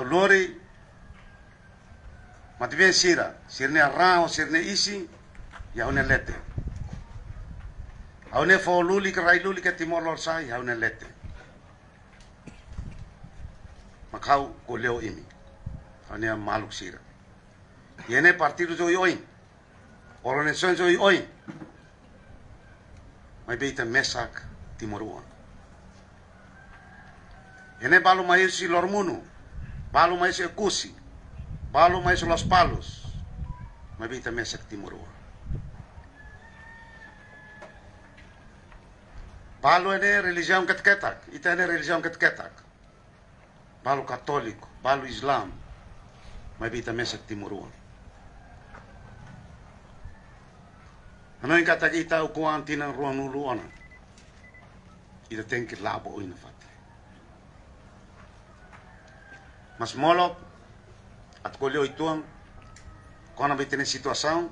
lori mati sirne rao sirne isi ya une lete haune fo luli ke rai luli ke Timor Leste haune lete makau ko leo imi haune maluk sira yene partido jo oi organização jo oi mai beita mesak Timorua yene balu mai si lormunu balu mais e Kusi, balu mais Los Palos, mas bem também essa Timorua. Balu é religião ketketak, ita é religião ketketak. Balu católico, balu Islam, mas bem também essa Timorua. Ano kata kita ukuan tinang ruang nulu ana. Ita tem que labo ina fat. Mas molok at colheu ituang quando vai ter situação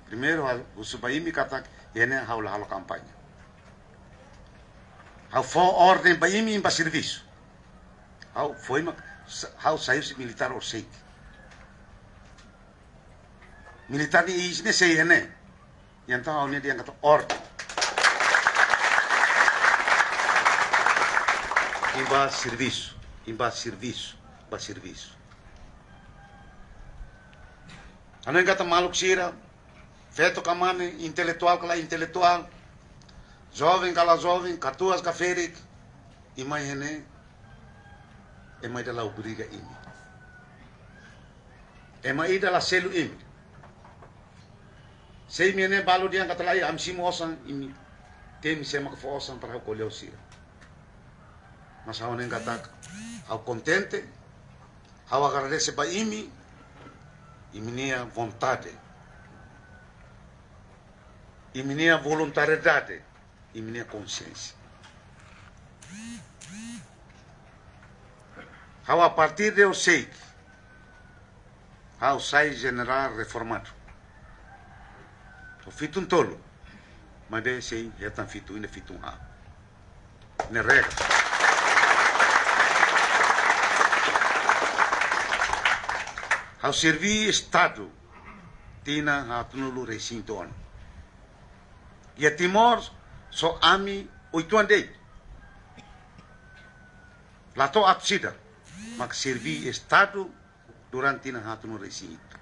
primeiro o subaimi kata ene halo campanha hau fo ordem baimi para serviço hau foi hau saiu militar ou sei militar ni isne sei ene yang tahu ni dia kata ordem imba serviço ba serviço. Ano yang kata maluk sira, feto kamane, intelectual kala intelectual, jovem kala jovem, katuas ka ferik, imai hene, emai dala obriga ini. Emai dala selu ini. Sei mene balu dia kata lai amsimu osan ini, temi sema ka fo osan para kolheu sira. Mas hau nem kata ao contente, ao agradece para imi, e minha vontade, e minha voluntariedade, e minha consciência. Ao a partir de eu sei, ao sai general reformado, o fito um tolo, mas de sei já tan fito ainda fito um ha, ne regra. Ao servir Estado, tina a tunulu recinto ano. E a Timor, só ami 8 andei. Lá tô apsida, mas servir Estado durante tina a tunulu recinto.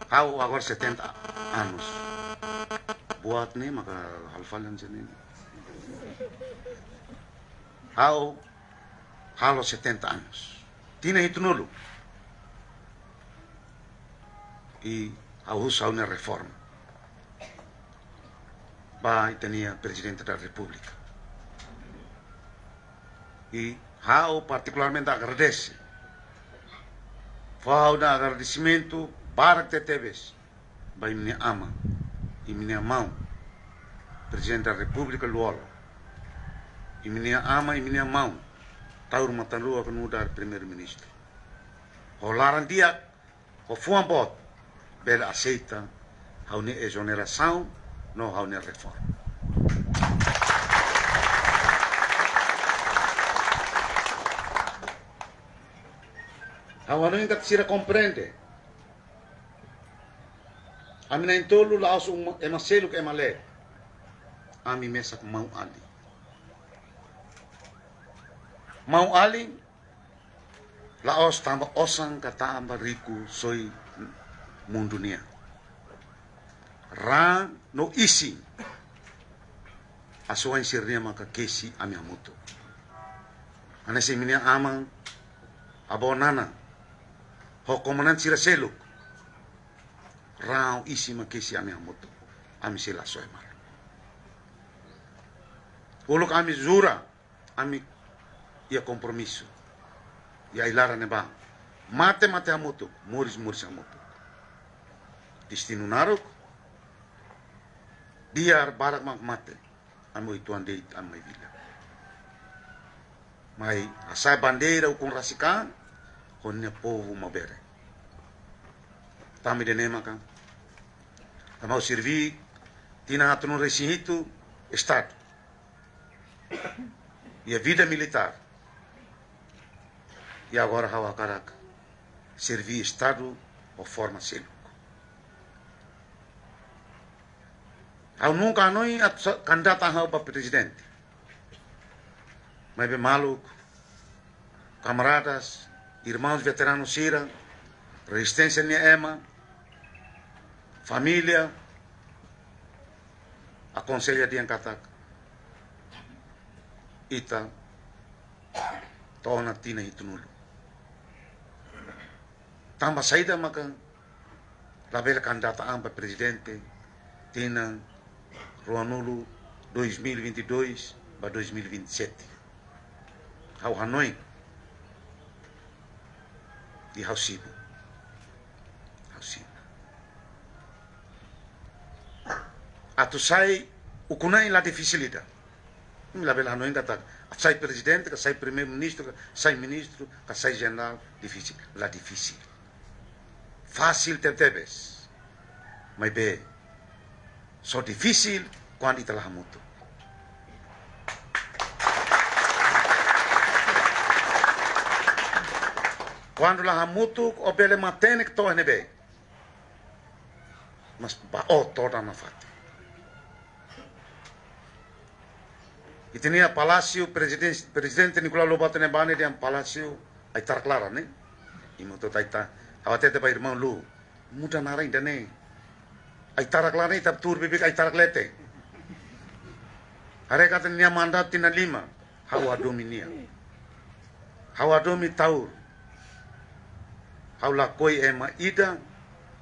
Ao agora 70 anos. Buat ni maka halfalan sini. Ao halo 70 anos. Tina itunulu. E a usa una reforma. Va y tenía presidente de la República. Y Hao particularmente agradece. Fue un agradecimiento para que te ves. Va y me ama. Y me ama. Presidente de la República Luolo. Y me ama y me ama. Taur matanrua que no dar primeiro ministro. O larandia, o fuambot. Bela aceita haune exoneração, não haune reforma. Hawane ainda se compreende. A mina entolo lá o emaselo que emalé. A mi mesa com mão ali. Mão ali. Lá os tamba osang kata amba riku soi mundo dunia. Ra no isi. Asua insirnia maka kesi ami amuto. Anase minia amang abonana. Ho komanan sira seluk. Ra isi maka kesi ami amuto. Ami sila soemar. Uluk ami zura ami ia compromisso. Ia ilara neba. Mate amuto, muris amuto. Destino narok, biar barak mak mate, amo ituan deit amai vila. Mai asai bandeira ukon rasikan, honne povo mabere. Tami de nema kan. Tamau servi, tina atunu resinito, Estado. E a vida militar. e agora hau akarak servir Estado ou forma seluk. Hau nunca anoi kandidata hau para presidente. Mas bem maluco, camaradas, irmãos veteranos Sira, resistência minha ema, família, aconselha dia katak. Ita tona tina itunulu. Tambah saída maka label candidataan para presidente tina Ruanulu 2022 para 2027. Hau Hanoi di hau Sibu. Atu sai ukunai la dificilida. La bela Hanoi kata sai presidente, ka sai primeiro ministro, ka sai ministro, ka sai general, difícil, la difícil. Fácil tebes. Mas be so difícil quando ita la mutu. Quando la mutu o bele matene que to nebe. Mas ba o toda na fati. E tinha palácio presidente Nicolau Lobato Nebane de palácio aí tá claro, né? E muito tá até para irmão Lu. Muda nara ainda né? Aí tá claro né? Tá tur bibik aí tá klete. Are kata nia mandat tina lima. Hawa dominia. Hawa domi taur. Haula koi ema ida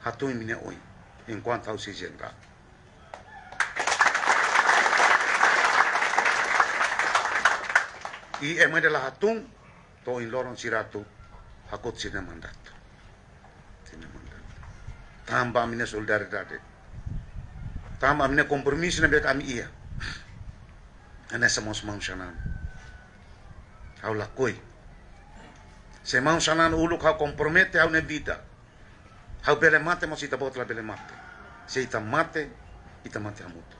hatui minia oi. Enquanto hau se general. I ema de la hatung to in lorong siratu hakot sina mandat. Tambah amina solidariedade. Tambah amina kompromiso na bek ami iya. Ana sa mos sanan. Hau lakoi. Se mau sanan ulu kau compromete hau ne vida. Hau bele mate mos ita botla bele mate. Se ita mate amuto.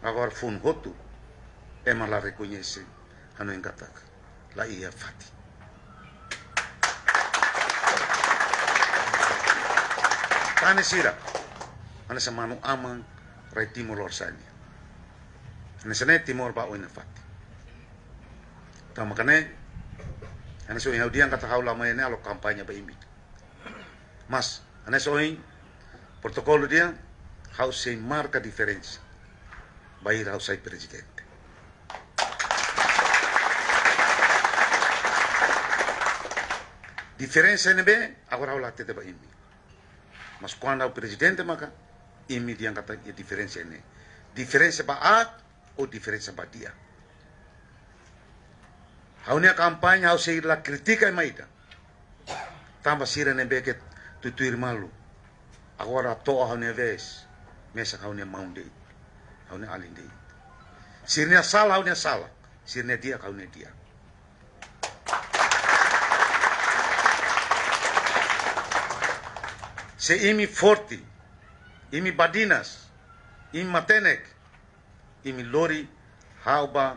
Agora fun hotu ema la reconhece hanu engatak. La iya fati. Tane sira. Ana sa manu amang rai timor lorsanya. Ana sa ne timor ba oina fati. Tama kane ana so yang dia kata haula mai ne alo kampanye ba imit. Mas ana so in protocolo dia how se marca diferença. Ba ir ao sai presidente. Diferença NB agora haula tete ba imit. Mas quando o presidente maka imi dia kata a diferença ini. Diferença ba at ou diferença ba dia. Haunia kampanye hau se la critica maida. Tambah sira NB que tutuir malu. Agora to haunia vez mesa haunia maunde. Haunia alinde. Sirnia salah haunia salah. Sirnia dia haunia dia. Se imi forte, imi badinas, imi matenek, imi lori, hauba,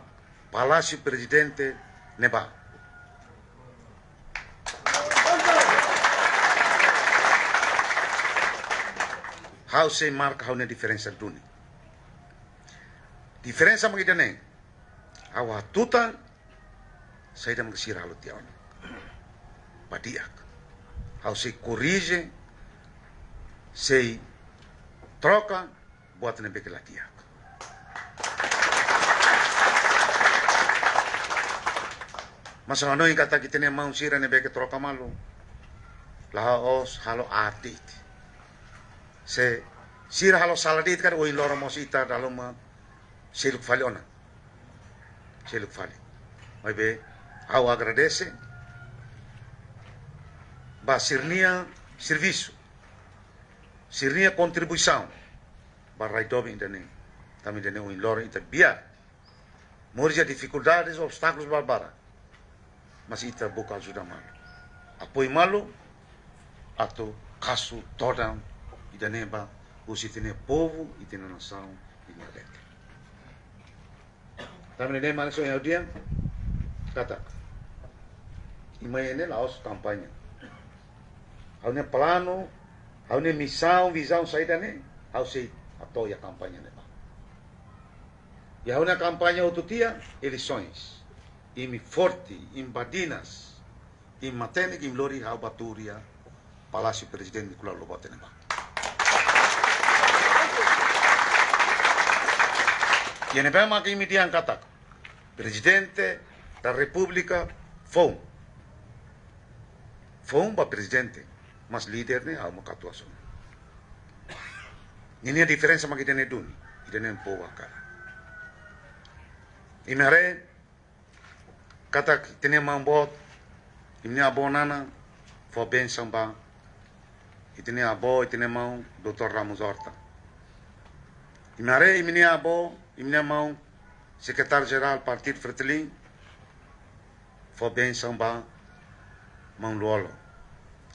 palácio presidente, neba. Hau se marca hau ne diferença duni. Diferença magida ne. Hau hatuta, saída magsira halu tiawan. Badiak. Hau se corrige, sei troca buat nebe ke latiak. Masa ano yung kata kita niya maun sira nebe ke troca malu. Laha os halo atit. Se sira halo saladit kan oin loro mos ita dalam seluk fali ona. Seluk fali. Mai be au agradece. Ba sirnia serviço. Sirnia contribuição para dobe indane também indane o inloro ita biar morja dificuldades obstáculos barbara mas ita buka ajuda malu apoio malu atau kasu toda indane ba usitine povo itine nação inalete também indane malu so yang dia kata Imene laos kampanye. Haune plano, haune missão, visão saída ne, hau sei atau ya kampanye ne. E haune kampanye outro dia, eleições. Imi forte, im Badinas, im Matene, im Lori, hau Baturia, Palácio Presidente Nicolau Lobato ne. E ne bema que imi diang katak, Presidente da República, fom ba Presidente, mas líder ne hau makatuason. Ini a diferença ma kita ne duni, kita ne po wakara. Imare kata tene mambot imne abonana fo benção ba itene abo itene mau Dr. Ramos Horta. Imare imne abo imne mau secretário geral Partido Fretilin fo benção ba mau lolo.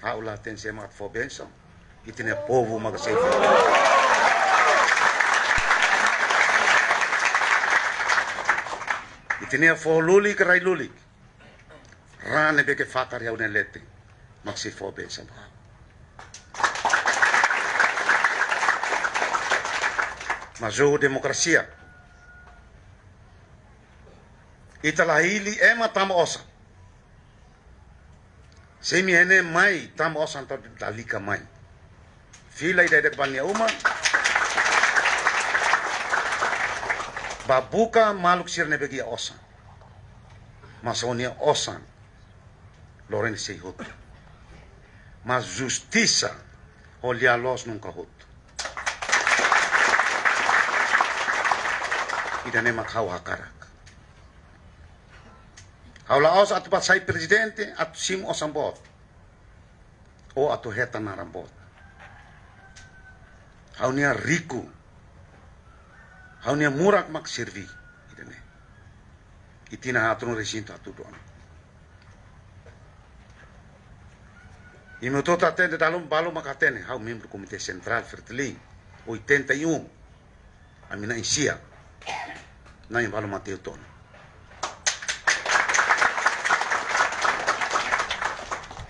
Haula ten semat fo benção itene povo magasei. Itine fo lulik rai lulik. Rane beke fakar ya une lete. Maksi fo benção. Mas o democracia. Itala hili ema tama osa. Semi ene mai tama osa antar dalika mai. Fila ida depannya uma. Babuka maluk sirne begi osan. Masonia osan. Loren sei hut. Mas justiça olha los nunca hut. Ida ne makhau hakarak. Haula os atu pasai presidente atu sim osan bot. O atu heta narambot. Haunia riku. Haunia murak mak servi idene. Itina atun recinto atu doan. Imo tota atende dalum balu makatene hau membro Komite Sentral Fretilin 81 amina isia. Na im balu mateu ton.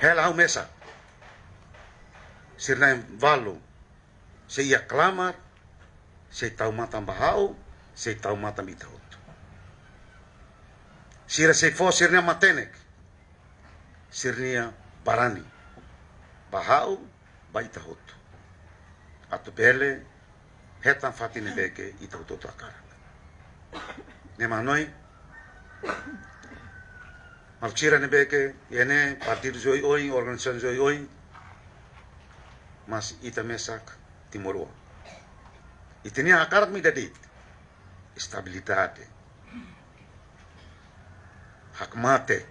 Hela hau mesa. Sirna im balu se ia clamar se tau matam bahau, se tau matam itahut. Sira se fo sirnia matenek, sirnia barani, bahau, baitahut. Atu bele, hetan fatine beke itahut otu akara. Nemanoi, malcira ne beke, yene partido zoi oi, organização zoi oi, mas ita mesak timorua. E tinha a cara de me dedit. Estabilidade. Hakmatek.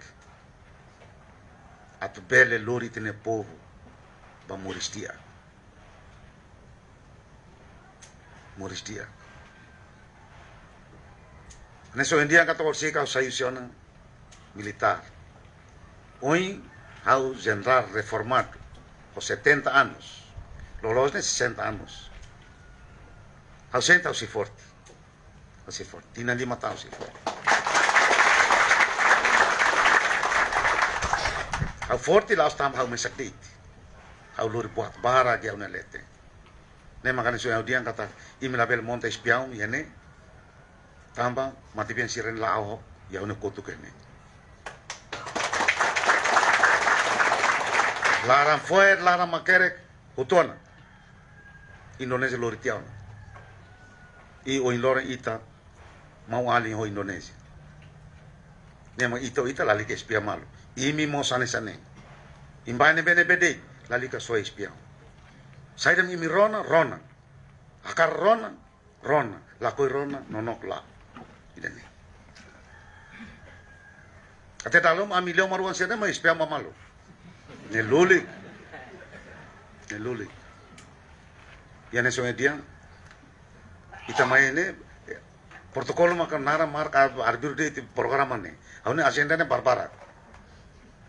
Atu bele lori tene povo. Ba moristia. Moristia. Neso en dia kata orsi kau sayusiona militar. Hoy hau general reformado. Com 70 anos. Lolos ne 60 anos. Hau senta hau si forte. Hau si forte. Tina 5 tahun si forte. Hau forte laos tam hau mesakit. Hau luri buat bara dia una lete. Ne makanya so hau diang kata imi label monte espião yene. Tamba mati bien siren lao ya una kotu kene. Larang fuer larang makerek hutuana. Indonesia lori tiauna. I o inlore ita mau ali ho Indonesia. Nema ito ita lali ke espia malu. Imi mo sane sane. Imbane bene bede lali ka so espia. Saidam imi rona rona. Akar rona rona. Lakoi rona nonok la. Idane. Ate talom amilio maruan sene ma espia malu. Ne lulik. Ne lulik. Yane so dia ita maine protokolo makan nara marka arbir de programa ne haune agenda ne barbara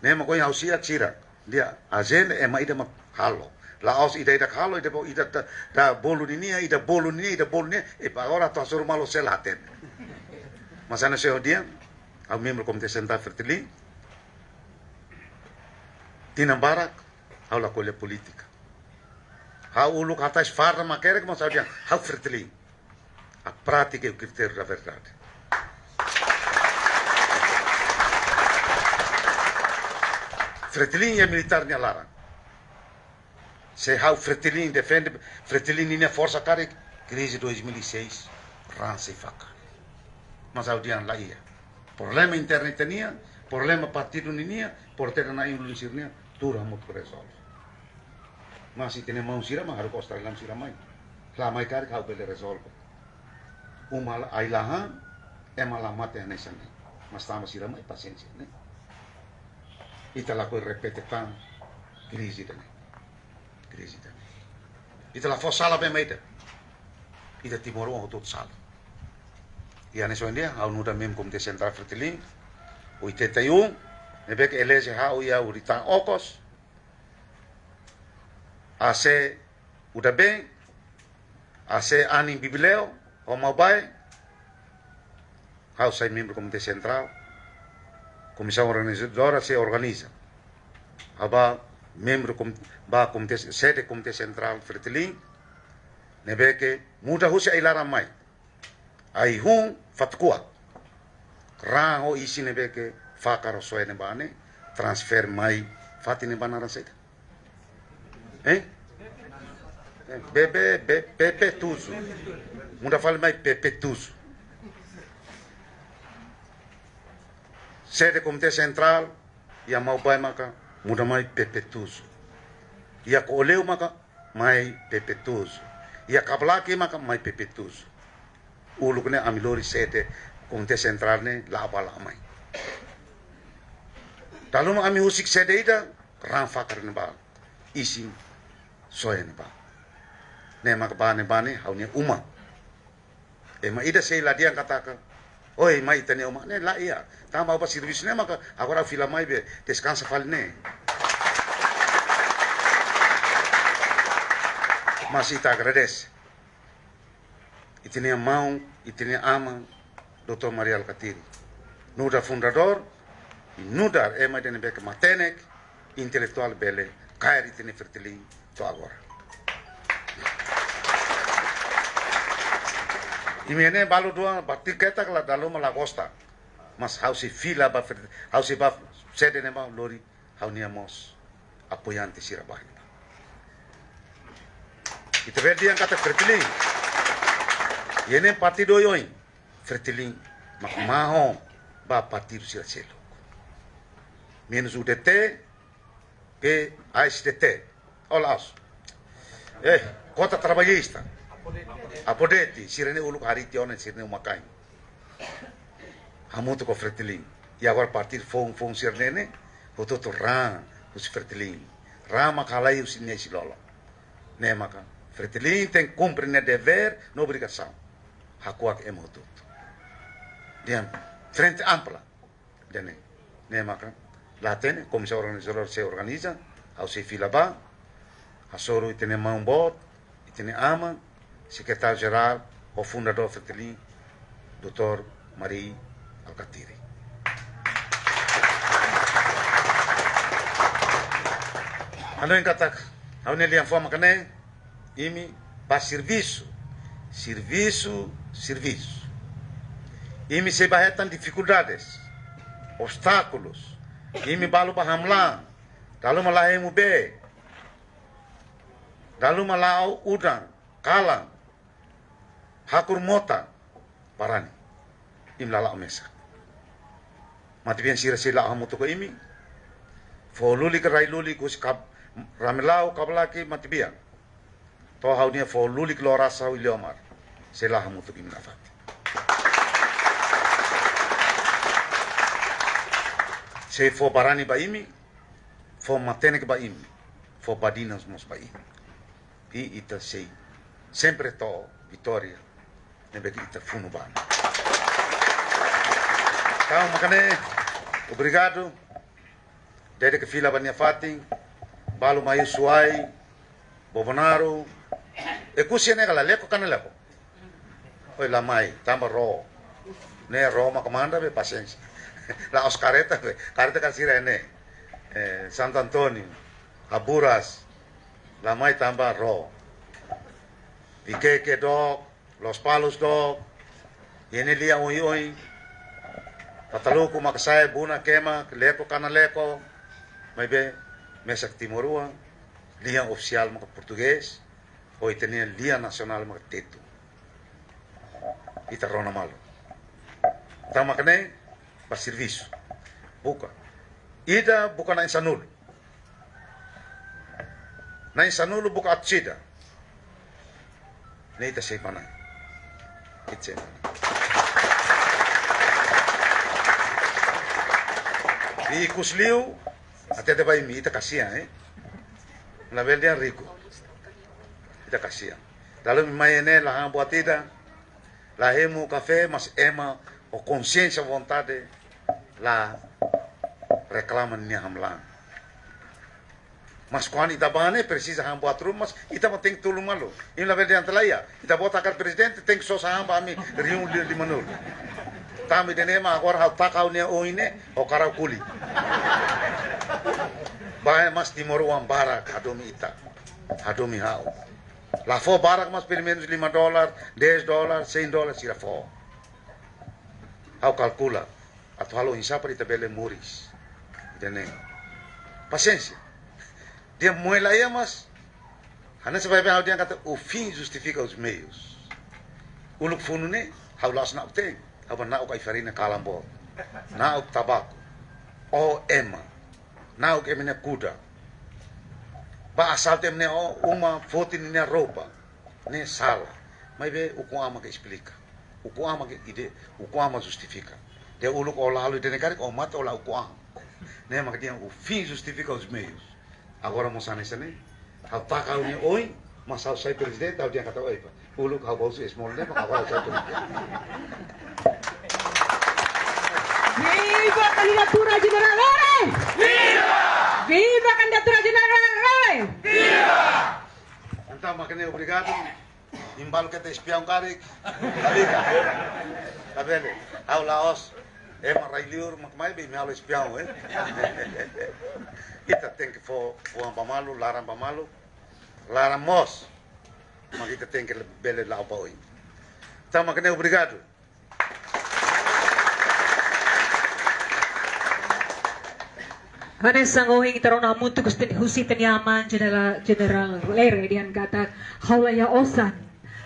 ne mo ko hausia cira dia agenda e mai de halo la aus ida ida halo ida da bolu ni ida bolu ni e agora to asur malo selaten masana se dia au membro Komite Sentral Fretilin Tinam barak, hau la colha política. Hau ulu katais farra maquera que mostra dian, hau Fretilin. A prática é o critério da verdade. Fretilin é militar nia larang. Se hau Fretilin defende, Fretilin nia força cara crise 2006, rança e faca. Mas hau dian lá ia. Problema interno tinha, problema partido ninia, por ter na inlunsir nia, tudo hamut resolve. Mas se tem mão sira, mas harus Australia sira mai. Lá mai cara hau bele resolve. Uma ailahan, malah mate nessa né. Mas estamos sira mai paciência, né? Ita la coi repete tan crise também. Crise também. Ita la fossala bem meida. Ita timor o todo sala. E a nessa dia, hau nuda mesmo Comitê Central Fretilin, 81, nebe que elege hau ia uritan okos, ase uda bem, ase aning bibileo, o mobile, hau sai membro do Comitê Central, comissão organizadora se organiza. Aba membro ba Comitê, sede Comitê Central Fretilin, nebe que muda husi ai lara mai. Ai hum fatkua. Raho isi nebe que fakaro soe nebane, transfer mai fati nebana raseta. Pepe tuzo. Muda fala mai pepe tuzo. Sede Comitê Central, ia mau pai maka, muda mai pepe tuzo. Ia koleu maka, mai pepe tuzo. Ia kablaki maka, mai pepe tuzo. Uluk ne amilori sede Comitê Central ne laba lamai. Dalam ami husik sede ida, ran fakar ne ba, isi soe ne ba. Ne maka ba ne hau ne uma. Ma ida sei ladian katakan, oi mai tane uma ne la iya. Tama apa servis ne maka agora fila mai be descansa fal ne. Mas ita agradece. Itine mão, itine ama, Dr. Maria Alcatiri. Nuda fundador, nudar ema dene beke matenek, intelectual bele, kair itine Fretilin, to agora. Imene balu dua, bakti keta kala dalu malagosta. Mas hausi fila ba, hausi ba, sede nema lori, hauniamos apoiante sirabahnya. Itu verdi yang kata Fretilin. Yene partido yoin, Fretilin, maho ba partido sila selo. Menos UDT, que ASDT, olaos. Kota trabalhista, Apodeti, sirene uluk hariti onen sirene umakai. Hamuto ko Fretilin. E agora partir fong sirene, hototo ran, os Fretilin. Rama kalai os nesse lolo. Ne maka. Fretilin tem cumpre ne dever, no obrigação. Hakuak emotut. Diam frente ampla. Dene. Ne maka. Latene, comissão organizadora se organiza, ao se fila ba, a soro itene mão bot, itene ama, secretário-geral, o fundador Fretilin, Dr. Maria Alcatiri. Ano yang kata, ano yang forma kene, imi ba serviço. Imi se bahetan dificuldades, obstáculos. Imi balu bahamla, dalu malahemu be, dalu malau udang, kalang, hakur mota, parani, im lala mesa. Mati bian sila hamutu ko imi, fo luli ke rai luli kus kab ramelau kablaki mati bian. To hau nia fo luli ke lorasa wi leomar, sila hamutu imi nafati. Se fo parani ba imi, fo matenek ba imi, fo badinas mos ba imi. E ita sei, sempre to vitória, nebe ita funu ba. Então, makane, obrigado. Dede que fila bania fating, balu mai suai, bobonaro. Ekusia ne kala leko kana leko. Oi la mai, tamba ro. Ne ro makamanda be paciência. La Oscareta, careta kasira ene. Santo Antonio, Aburas, Lamay tambah Ro, Iqueque dog, Los Palos dog, Yenelia Uy, Pataluku Makasay, Buna Kema, Leko Kanaleko, Maybe, Mesak Timorua, Liang Oficial Maka Português, o tenía Liang Nacional Maka Tetu. Ita Rona Malo. Tama kene, pa serviço. Buka. Ida buka na insanulo. Na insanulo buka atsida. Neita say panay. Itse. Ikusliu, até de vai mi ita kasia, Na velha rico. Ita kasia. Dalam mayene la hang buatida. La hemu café, mas ema o consciência, vontade, lá reclama minha hamlan. Mas quando ita bane precisa ham buat rumah, ita mau tem que tolong malu. Ini lah beda antara ya. Ita buat akar presidente tem que sosa ham bami riung di manul. Tami dene ma agora hau takau nia o ine o karau kuli. Bahaya mas timor uang barak hadomi ita, hadomi hau. La fo barak mas pelo menos $5, $10, $100 sira fo. Hau calcula. Atau halo insya para ita bele muris. Dene. Paciência. Dia muela ia mas. Hana se vai ver dia kata o fim justifica os meios. Uluk funu ne hau las na uteng. Hau na o kai farina kalambo. Na o tabaco. O ema. Na o kemene kuda. Ba asal temne uma foto ni roupa, ne sala. Mas vê o que ama que explica, o que ama que ide, o que ama justifica. De o look ola halu de negar o mata ola o que ama. Ne mas que o fim justifica os meios. Agora moça nessa ne, hau taka uni oi, mas hau sai presidente hau dia kata oi pa. O look hau bolso small ne, mas agora sai presidente. Viva candidatura General Lere! Viva! Viva candidatura General Lere! Viva! Então, makanya obrigado. Imbalo que te espião carik. Aliga. Tá vendo? Hau Laos. Marailiur, makmai bem me hau espião, Kita tem que for pamalu, larang pamalu, larang mos. Mas kita tem que bele lau paoi. Então, makanya obrigado. Hanes sangohing itaron na mutu gusto husitan yaman General Lere diyan kata hawlaya osan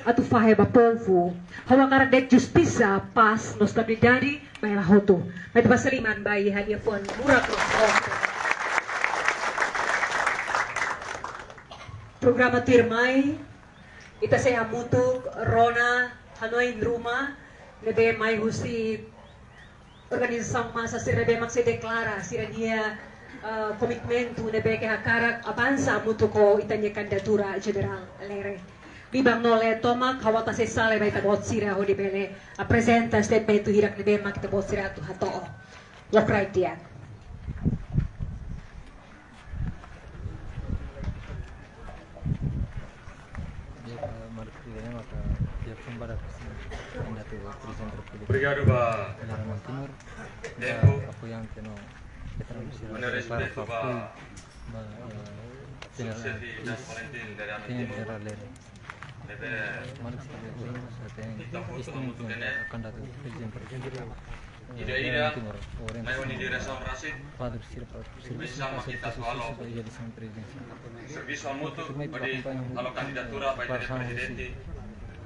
atu fahe ba povo hawa karadek justisa pas no stabilidade may lahoto may pasaliman bay hadia pon murag programa tirmay ita saya mutu Rona Hanoi Ruma lebe may husi organisasyon masa sirebe magsideklara sirania komitmento na beke hakarak avansa mutu ko itanya kandidatura General Lere. Bibang nole tomak hawata se sale bay tabot sira ho di bele presenta statement hirak lebe mak tabot sira tu hato. Lokray dia. Obrigado, Ba. Tempo. Ako yang kino Menarik itu, Ba. Sukses dan Valentin dari Amin Timur. Debe akan datang presiden ide-ide mayoni direção Rasid Padre Sir bersama kita soal jadi sang presiden serviço mutu pada kalau kandidatura para presidente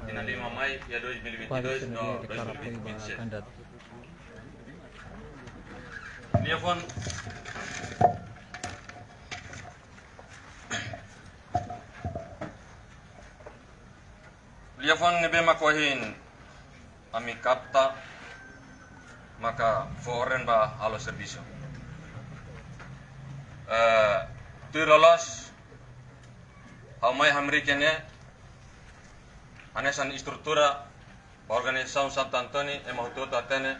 di 5 Mai ya 2022 no 2027. kandidat Dia pun nebe makohin ami kapta maka foren ba halo servicio. Tu lolos hamai hamrikene anesan estrutura organização Santo Antônio e mahututo atene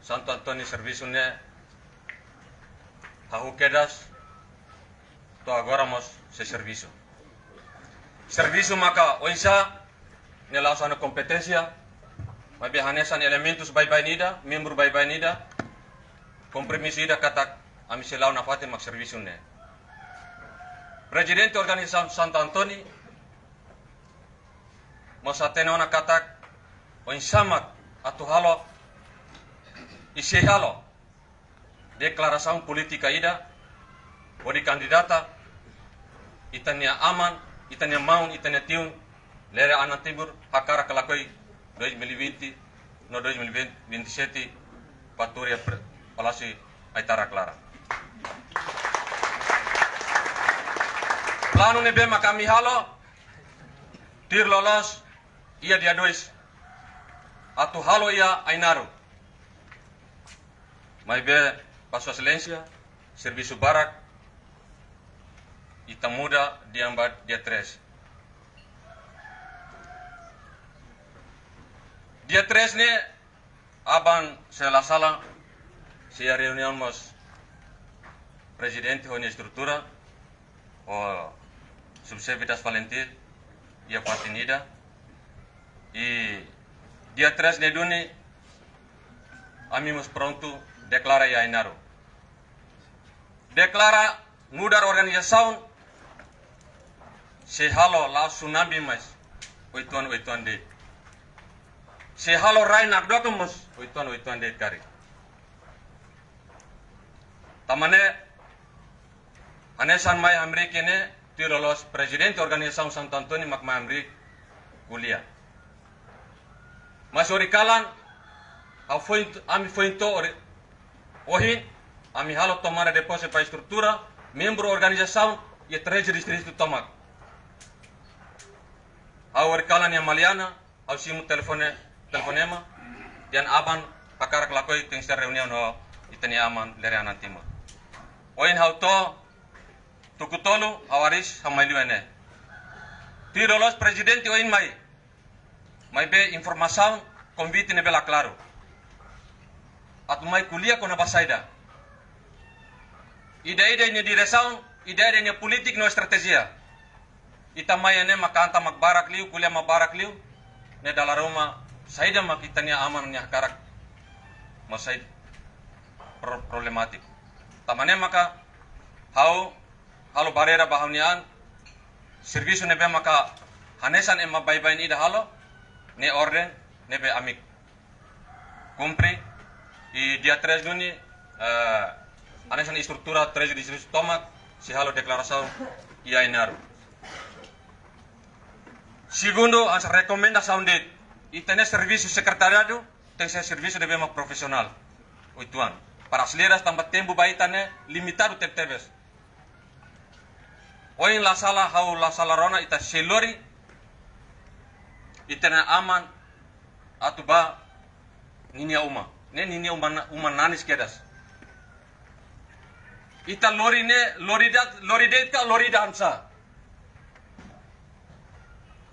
Santo Antônio serviço ne tahu kedas to agora mos se serviço. Serviço maka oisa ne lausana kompetensia mabi hanesan elementos bai nida membro bai nida kompromiso ida kata ami selau na fate mak servisu ne. Presidente organisasi Santo Antoni mosatene ona katak o insamak atu halo isi halo deklarasi politika ida o di kandidata itania aman itania maun itania tiun lere anan tibur hakara kalakoi 2020 no 2027 paturia palasi aitara clara. Plano ne bema kami halo tir lolos ia dia dois atu halo ia ainaru mai be paso silencia serviço barak ita muda diambat dia tres ne aban se la sala se reunión mos presidente honia estrutura o subsevitas valentil ia patinida e dia 3 de duni amimos pronto declara ia inaro declara mudar organização se halo la tsunami mas oituan de se halo rai nak dokumus oituan de kari tamane anesan mai amri kene tirolos presidente organização Santo Antônio mak mai amri kuliah mas orikalan ami fointo ohin ami halo tomara deposit pa estrutura membro organização e três distrito tomak au orikalan yang maliana au simu telefonema dan aban pakar kelakoi tengster reunion ho itani aman lere anantima oin hauto tukutolu awaris hamailuene tirolos presidente oin mai be informação convite ne bela claro atu mai kuliah kona basaida ide ne direção ide ne politik no estrategia ita mai ne makanta makbarak liu kuliah mabarak liu ne dala Roma saida makitania aman nya karak masaid problematik tamane maka halo barera bahunian servisu ne be maka hanesan emma bye-bye ida halo ne orden ne be amik cumpre e dia 3 Juni anesan estrutura 3 distrito tomak si halo declaração ia inaru segundo as recomendação de itene serviço secretariado tem ser serviço de bema profissional oituan para as leras tambah tempo baitane limitado tertebes oin la sala rona ita selori itena aman atuba ninia uma nanis kedas ita loridet ka loridansa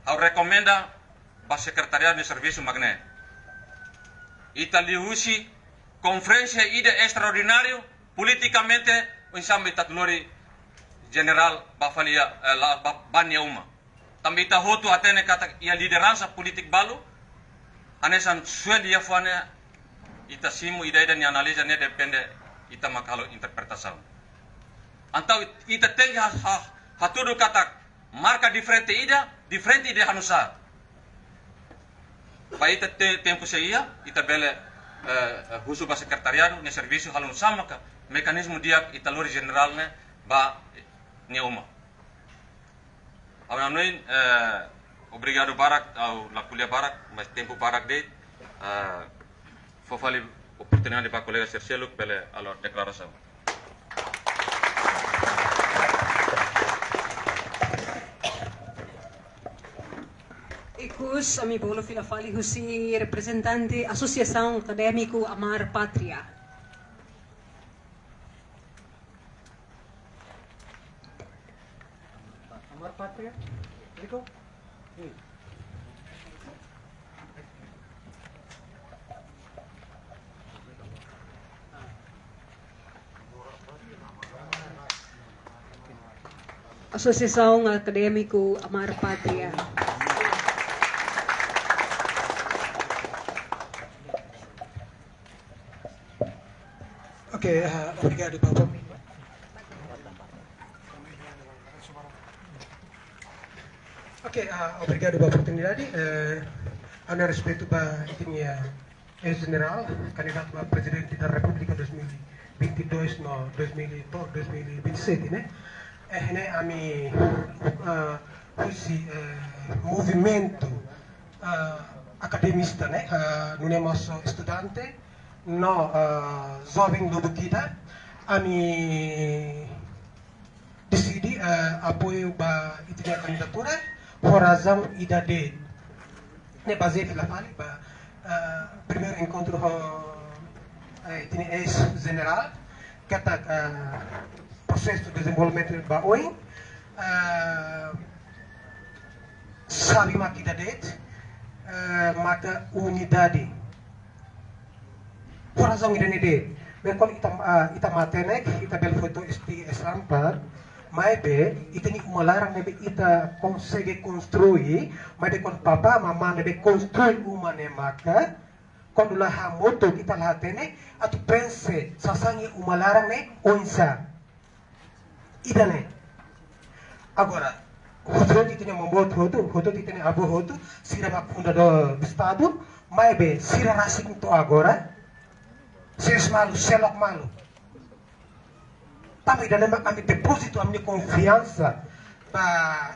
au recomenda ba secretariado de serviço magne ita liusi conferência ide extraordinário politicamente o ensamble tatlori general bafalia banya uma também ita hotu atene kata ia liderança politik balu anesan suel ia fane ita simu ida ni analisa ne depende ita makalo interpretação antau ita tem hatudu kata marca diferente ide hanusa ba ita tempo seia ita bele husu ba sekretariado ne serviço halun sama ka mekanismo dia ita lori general ne ba neuma Awan obrigado barak au la kuliah barak mas tempo barak de fofali oportunidade para colega Cercelo pela a declaração. Ikus ami bolo filafali husi representante Associação Acadêmico Amar Pátria. Amar Pátria? Rico? Associação Acadêmico Amar Pátria. Ok, obrigado, Bapak. Ok, obrigado pela oportunidade. A meu respeito, tinha ex-general, candidato a presidente da República 2022 no 2027, né? Né, a mi esse movimento academista, né? Não é mais estudante, no jovem lobo kita, a mi decidi apoio a itinya candidatura por razão idade. Ne baseado pela fala, primeiro encontro tinha ex-general, que processo de desenvolvimento de Baoi, sabe mais idade, maka unidade. Por razão idade, bem quando kita matenek, kita bel foto isti esampar. Mas ita ni umalarang nabe ita consegue construir, mas quando papa mama nabe construir uma ne maka, quando lá moto kita lá tene, atu pense sasangi umalarang ne onsa. Ida ne. Agora, hoto ita ni membuat hoto ita ni abu hoto, sira makunda do estado, mas sira rasik to agora, ses malu, selok malu. Tapi dalam kami deposito kami confiança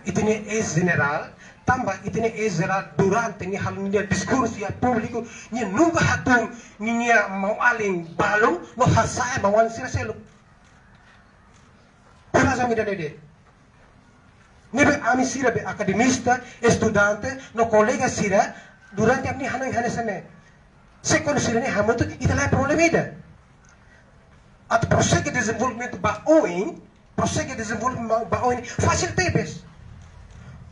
itu ni ex-general, tambah itu ni ex-general durante ni hal ni diskursi ya público ni nunca hatung ni mau aling balong no hasai bawan sira selo. Pura sa mi dede. Nebe ami sira be akademista, estudante, no colega sira durante ni hanang hanesane. Sekolah sira ni hamutu italah problema ida. At prossegue desenvolvimento Baoi, fácil tebes.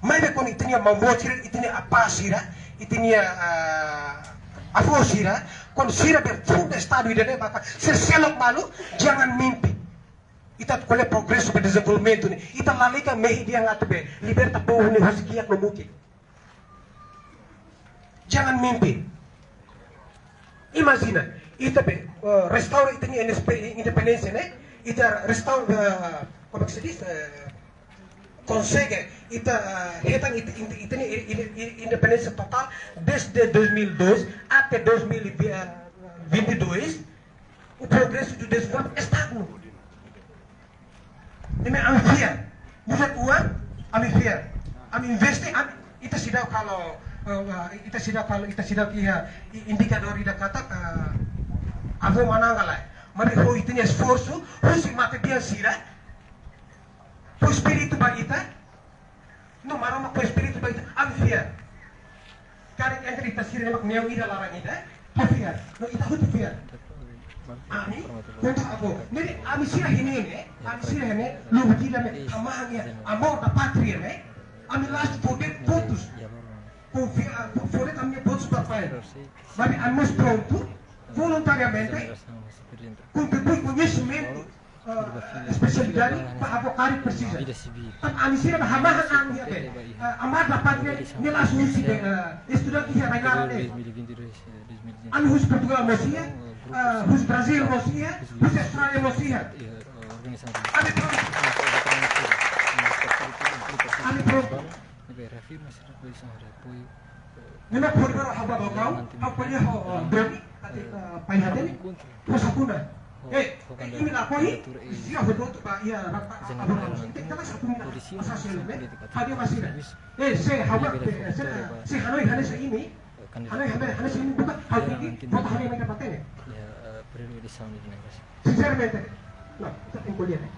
Mas quando tinha mambotir, tinha apasira, tinha afosira, quando sira berfundo estado ide maka selok malu, jangan mimpi. Ita kole progresso be desenvolvimento ni, ita lalika mehi dia ngatabe, liberta povo ni hosikiak no muki. Jangan mimpi. Imagina, ita be restaura ita ni independência, né? Ita restaura, como se diz? Consegue ita hetang ita ni independência total desde 2002 até 2022. O progresso do desenvolvimento estagnou. Ini amfiar, bukan uang, amfiar, investi, ita sudah kalau ita sudah ia indikator ida kata avo manangalai, mas ho itu esforço, hoje mate dia sira, po espírito ba ita, no marama po espírito ba ita, amfiar, karena entre ita sira mak neo ida larang ida, amfiar, no ita ho amfiar. Ami, untuk apa? Jadi ami sira ini, lu begini me, amahnya, amor da patria me, ami last poder todos, poder kami todos papai. Mas ami pronto, voluntariamente, contribui conhecimento, especialidade para abocar precisa. Ami sira hamahan ami abe, amar da patria, nilas musik estudante yang rengar ne. Ami hus Portugal mosia. Hus Brasil mosia, hus Australia mosia. Ami pronto. Nima portugalo haba bokau, apanya ho berani payhadeni, hosakuna. Ini lapoi, dia hodot ba ia abang kita satu mina asasnya hadir masih. Saya haba saya Hanoi Hanes ini. Hanoi ini bukan hal ini, buat Hanoi mereka pakai. Perlu disambung dengan Sinceramente, no, está en Bolivia.